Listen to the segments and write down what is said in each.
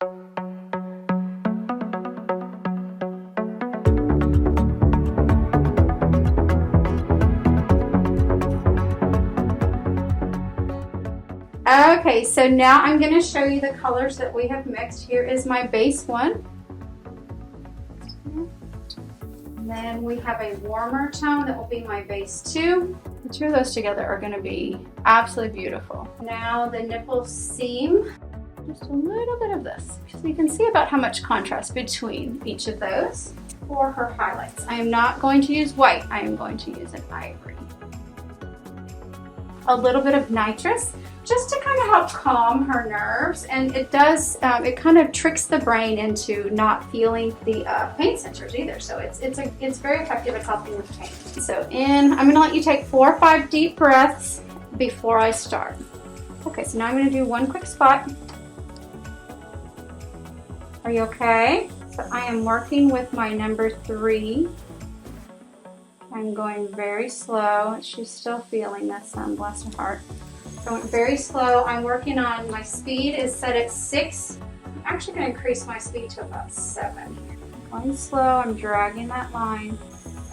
Okay, so now I'm going to show you the colors that we have mixed. Here is my base one. And then we have a warmer tone that will be my base two. The two of those together are going to be absolutely beautiful. Now the nipple seam, just a little bit of this. So you can see about how much contrast between each of those. For her highlights, I am not going to use white. I am going to use an ivory. A little bit of nitrous, just to kind of help calm her nerves, and it does, it kind of tricks the brain into not feeling the pain sensors either, so it's very effective at helping with pain. So I'm going to let you take 4 or 5 deep breaths before I start. Okay, so now I'm going to do one quick spot. Are you okay? So I am working with my number 3. I'm going very slow. She's still feeling this, bless her heart. So I went very slow. I'm working on, my speed is set at 6. I'm actually going to increase my speed to about 7. Going slow, I'm dragging that line.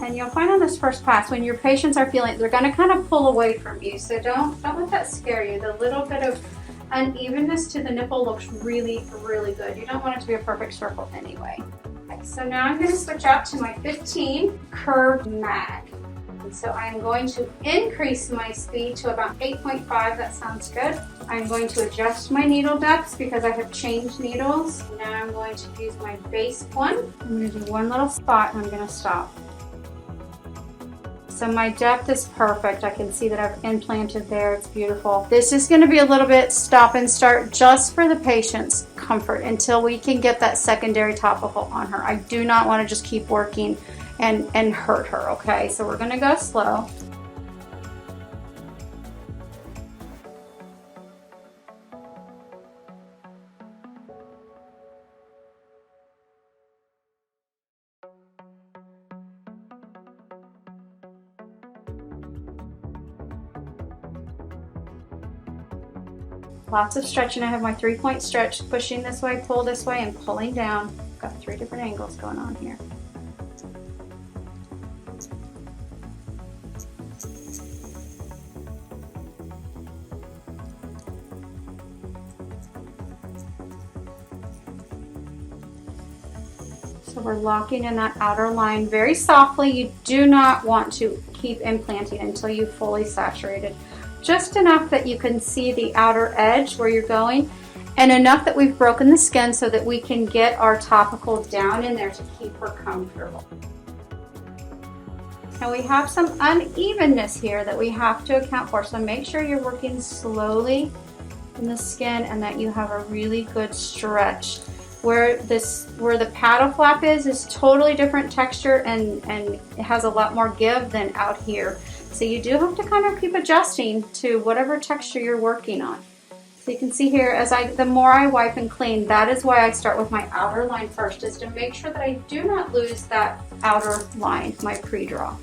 And you'll find on this first pass, when your patients are feeling it, they're going to kind of pull away from you. So don't let that scare you. The little bit of unevenness to the nipple looks really, really good. You don't want it to be a perfect circle anyway. Okay, so now I'm going to switch out to my 15 curved mag. And so I'm going to increase my speed to about 8.5. That sounds good. I'm going to adjust my needle depths because I have changed needles. Now I'm going to use my base one. I'm going to do one little spot and I'm going to stop. So my depth is perfect. I can see that I've implanted there. It's beautiful. This is going to be a little bit stop and start just for the patient's comfort until we can get that secondary topical on her. I do not want to just keep working and hurt her, okay? So we're going to go slow. Lots of stretching. I have my 3-point stretch, pushing this way, pull this way, and pulling down. Got 3 different angles going on here. So we're locking in that outer line very softly. You do not want to keep implanting until you've fully saturated. Just enough that you can see the outer edge where you're going, and enough that we've broken the skin so that we can get our topical down in there to keep her comfortable. Now we have some unevenness here that we have to account for, so make sure you're working slowly in the skin and that you have a really good stretch. Where the paddle flap is totally different texture and it has a lot more give than out here. So you do have to kind of keep adjusting to whatever texture you're working on. So you can see here, the more I wipe and clean, that is why I start with my outer line first, is to make sure that I do not lose that outer line, my pre-draw.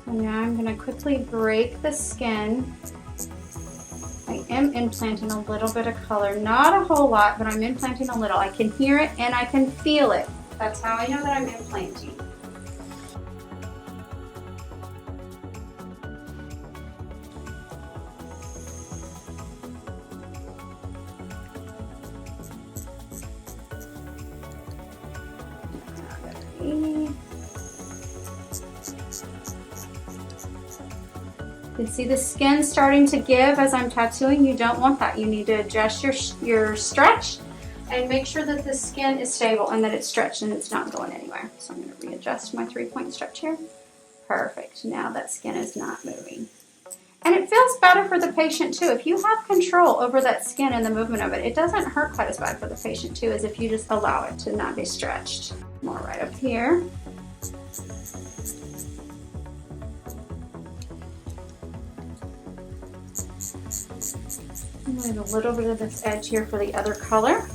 So now I'm going to quickly break the skin. I am implanting a little bit of color, not a whole lot, but I'm implanting a little. I can hear it and I can feel it. That's how I know that I'm implanting. You can see the skin starting to give as I'm tattooing. You don't want that. You need to adjust your stretch and make sure that the skin is stable and that it's stretched and it's not going anywhere. So I'm going to readjust my 3-point stretch here. Perfect. Now that skin is not moving. And it feels better for the patient too. If you have control over that skin and the movement of it, it doesn't hurt quite as bad for the patient too as if you just allow it to not be stretched. More right up here. Leave a little bit of this edge here for the other color.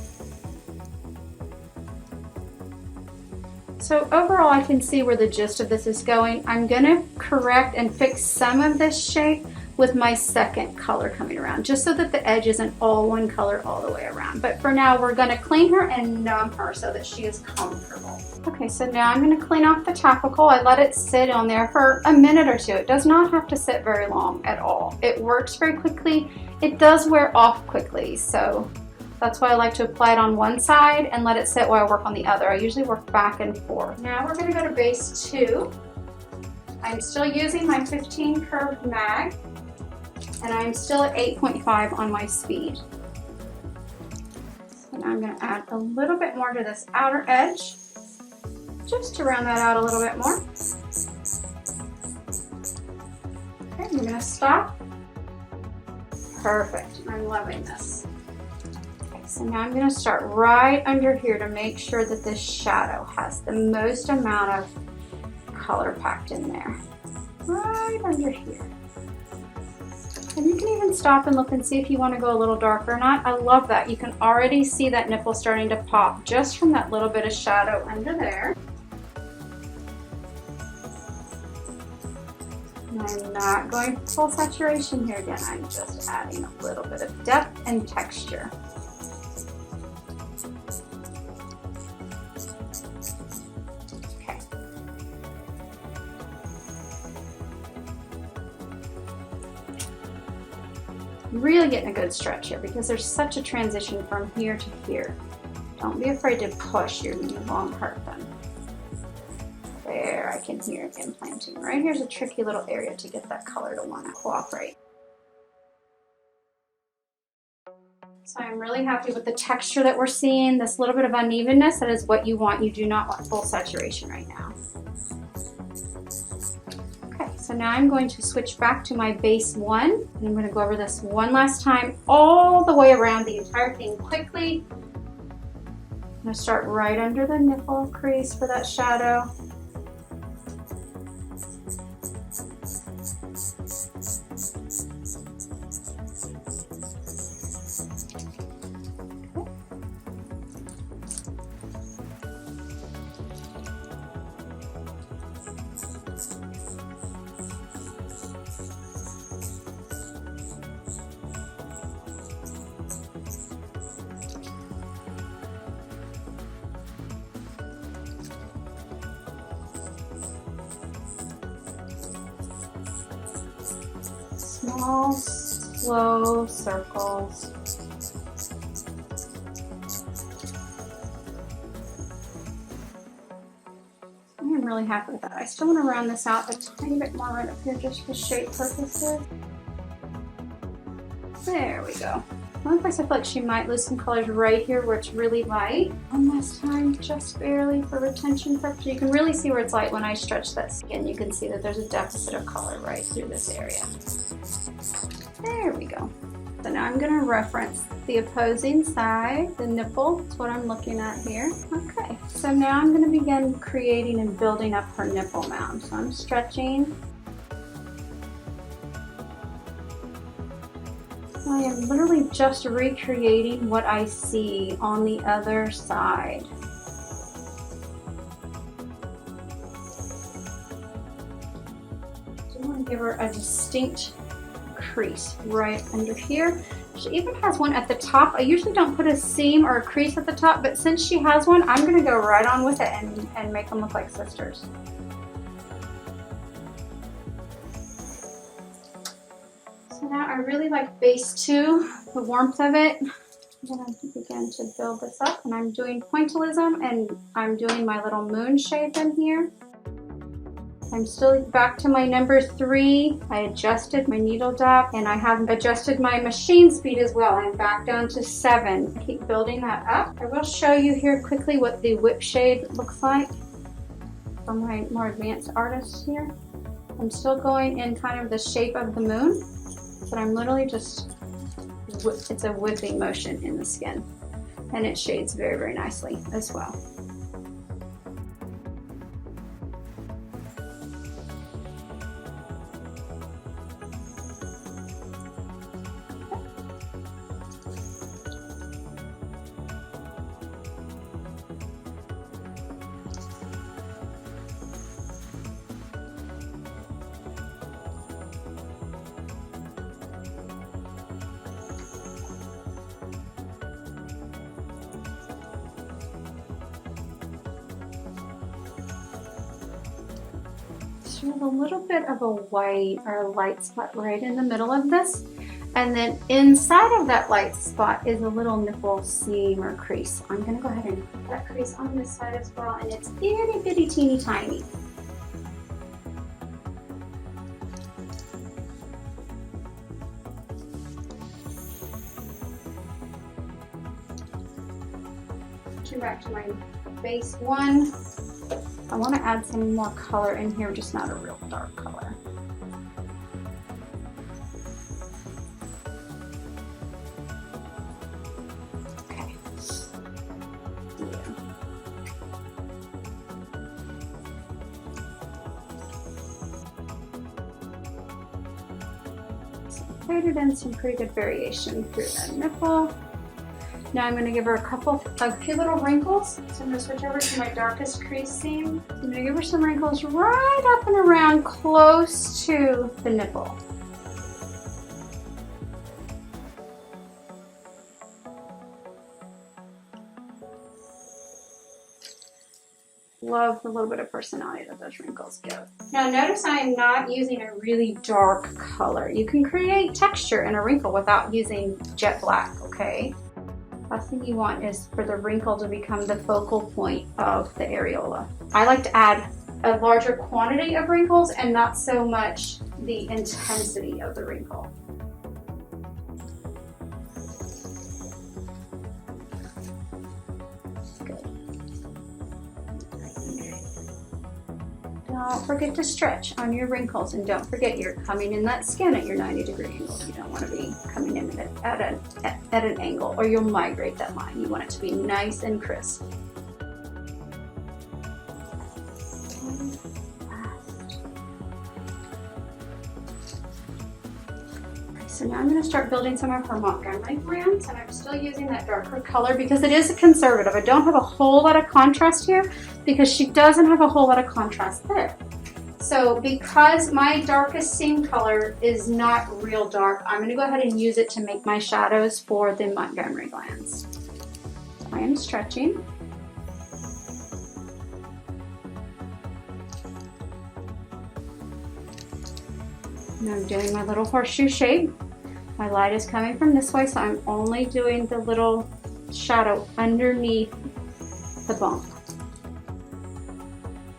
So overall, I can see where the gist of this is going. I'm gonna correct and fix some of this shape with my second color coming around, just so that the edge isn't all one color all the way around. But for now, we're gonna clean her and numb her so that she is comfortable. Okay, so now I'm gonna clean off the topical. I let it sit on there for a minute or two. It does not have to sit very long at all. It works very quickly. It does wear off quickly, so that's why I like to apply it on one side and let it sit while I work on the other. I usually work back and forth. Now we're gonna go to base 2. I'm still using my 15 curved mag, and I'm still at 8.5 on my speed. So now I'm gonna add a little bit more to this outer edge, just to round that out a little bit more. Okay, I'm gonna stop. Perfect, I'm loving this. So now I'm going to start right under here to make sure that this shadow has the most amount of color packed in there. Right under here. And you can even stop and look and see if you want to go a little darker or not. I love that. You can already see that nipple starting to pop just from that little bit of shadow under there. And I'm not going full saturation here again. I'm just adding a little bit of depth and texture. Really getting a good stretch here because there's such a transition from here to here. Don't be afraid to push, you won't hurt them. There, I can hear it implanting. Right here's a tricky little area to get that color to want to cooperate. So I'm really happy with the texture that we're seeing. This little bit of unevenness, that is what you want. You do not want full saturation right now. So now I'm going to switch back to my base 1, and I'm going to go over this one last time all the way around the entire thing quickly. I'm going to start right under the nipple crease for that shadow. Small, slow circles. I'm really happy with that. I still want to round this out a tiny bit more right up here just for shape purposes. There we go. One place I feel like she might lose some colors right here where it's really light. One last time, just barely for retention purposes. You can really see where it's light when I stretch that skin. You can see that there's a deficit of color right through this area. There we go. So now I'm going to reference the opposing side, the nipple. That's what I'm looking at here. Okay, so now I'm going to begin creating and building up her nipple mound. So I'm stretching. I am literally just recreating what I see on the other side. I want to give her a distinct crease right under here. She even has one at the top. I usually don't put a seam or a crease at the top, but since she has one, I'm going to go right on with it and make them look like sisters. So now I really like base 2, the warmth of it. I'm going to begin to build this up, and I'm doing pointillism, and I'm doing my little moon shape in here. I'm still back to my number 3. I adjusted my needle depth, and I have adjusted my machine speed as well. I'm back down to 7. Keep building that up. I will show you here quickly what the whip shade looks like for my more advanced artists here. I'm still going in kind of the shape of the moon, but I'm literally just, it's a whipping motion in the skin, and it shades very, very nicely as well. She has a little bit of a white or a light spot right in the middle of this. And then inside of that light spot is a little nipple seam or crease. I'm gonna go ahead and put that crease on this side as well, and it's itty bitty teeny tiny. Back to my base one. I want to add some more color in here, just not a real dark color. Okay. Yeah. So I created in some pretty good variation through that nipple. Now I'm going to give her a few little wrinkles. So I'm going to switch over to my darkest crease seam. I'm going to give her some wrinkles right up and around close to the nipple. Love the little bit of personality that those wrinkles give. Now notice I am not using a really dark color. You can create texture in a wrinkle without using jet black, okay? Last thing you want is for the wrinkle to become the focal point of the areola. I like to add a larger quantity of wrinkles and not so much the intensity of the wrinkle. Good. Don't forget to stretch on your wrinkles, and don't forget you're coming in that skin at your 90-degree angle. You don't want to be coming in at an angle, or you'll migrate that line. You want it to be nice and crisp. So now I'm going to start building some of her Montgomery glands, and I'm still using that darker color because it is a conservative. I don't have a whole lot of contrast here because she doesn't have a whole lot of contrast there. So because my darkest seam color is not real dark, I'm going to go ahead and use it to make my shadows for the Montgomery glands. So I am stretching. And I'm doing my little horseshoe shape. My light is coming from this way, so I'm only doing the little shadow underneath the bump.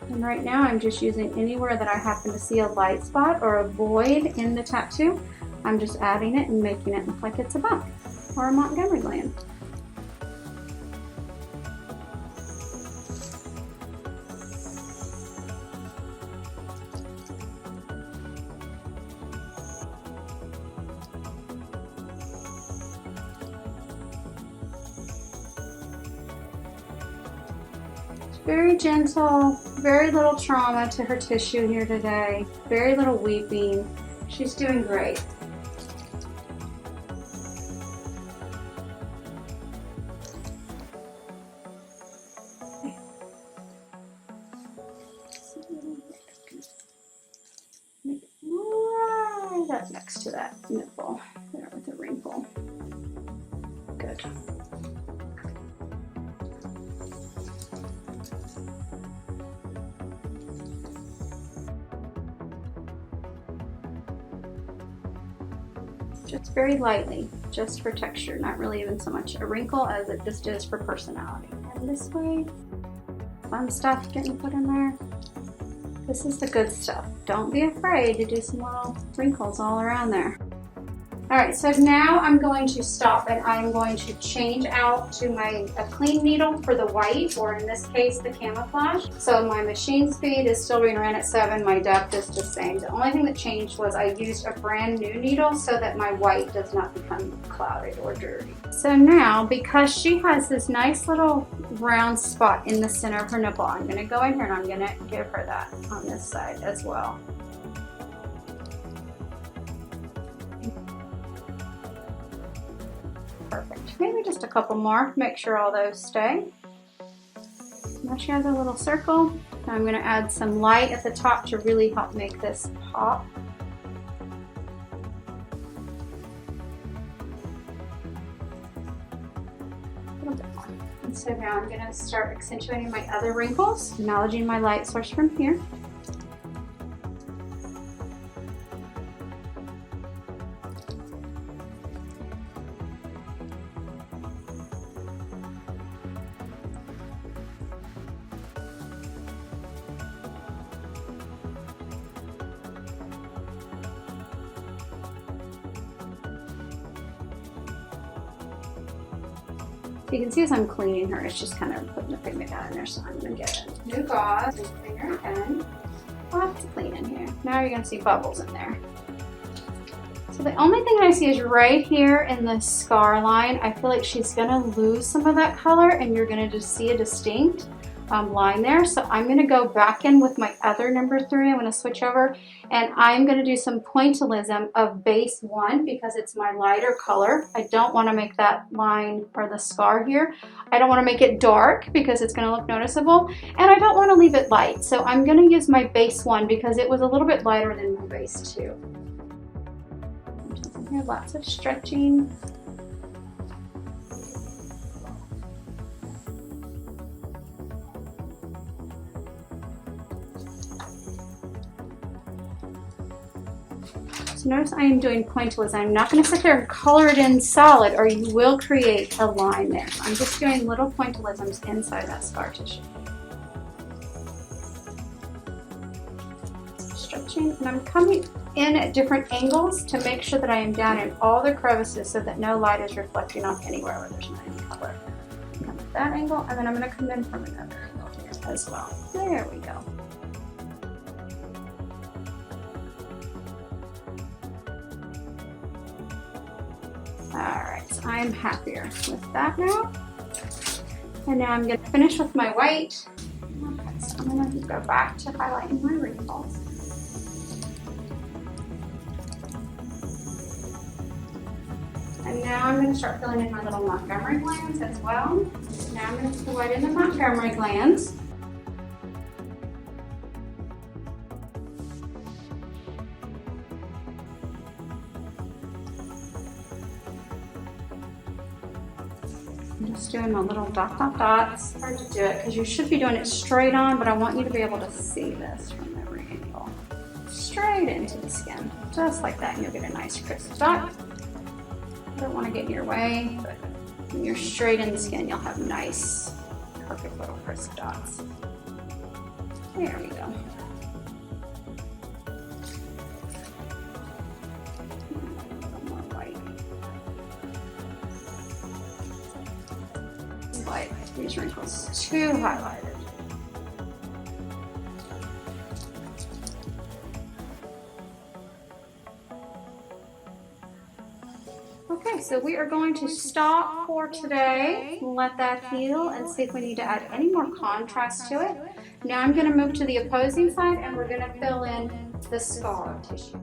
And right now I'm just using anywhere that I happen to see a light spot or a void in the tattoo. I'm just adding it and making it look like it's a bump or a Montgomery gland. Very gentle, very little trauma to her tissue here today, very little weeping. She's doing great. Right up next to that nipple there with a wrinkle. Good. Just very lightly, just for texture, not really even so much a wrinkle as it just is for personality. And this way, fun stuff getting put in there. This is the good stuff. Don't be afraid to do some little wrinkles all around there. All right, so now I'm going to stop and I'm going to change out to a clean needle for the white, or in this case, the camouflage. So my machine speed is still being ran at 7, my depth is the same. The only thing that changed was I used a brand new needle so that my white does not become clouded or dirty. So now, because she has this nice little round spot in the center of her nipple, I'm gonna go in here and I'm gonna give her that on this side as well. Perfect. Maybe just a couple more. Make sure all those stay. Now she has a little circle. Now I'm going to add some light at the top to really help make this pop. A little bit more. And so now I'm going to start accentuating my other wrinkles, acknowledging my light source from here. So you can see as I'm cleaning her, it's just kind of putting the pigment down in there. So I'm going to get a new gauze and clean her again. Lots to clean in here. Now you're going to see bubbles in there. So the only thing I see is right here in the scar line. I feel like she's going to lose some of that color and you're going to just see a distinct line there. So I'm going to go back in with my other number 3. I'm going to switch over and I'm going to do some pointillism of base 1 because it's my lighter color. I don't want to make that line or the scar here. I don't want to make it dark because it's going to look noticeable, and I don't want to leave it light. So I'm going to use my base 1 because it was a little bit lighter than my base 2. Here, lots of stretching. So notice I am doing pointillism. I'm not going to sit there and color it in solid or you will create a line there. So I'm just doing little pointillisms inside that scar tissue. Stretching, and I'm coming in at different angles to make sure that I am down in all the crevices so that no light is reflecting off anywhere where there's not any color. Come at that angle, and then I'm going to come in from another angle here as well. There we go. Alright, so I'm happier with that now. And now I'm going to finish with my white. Okay, so I'm going to go back to highlighting my wrinkles. And now I'm going to start filling in my little Montgomery glands as well. Now I'm going to put white in the Montgomery glands. I'm just doing my little dots. It's hard to do it because you should be doing it straight on, but I want you to be able to see this from every angle. Straight into the skin, just like that, and you'll get a nice crisp dot. I don't want to get in your way, but when you're straight in the skin, you'll have nice, perfect little crisp dots. There we go. A little more white. Like these wrinkles too highlighted. Okay, so we are going to stop for today, let that heal, and see if we need to add any more contrast to it. Now I'm going to move to the opposing side and we're going to fill in the scar tissue.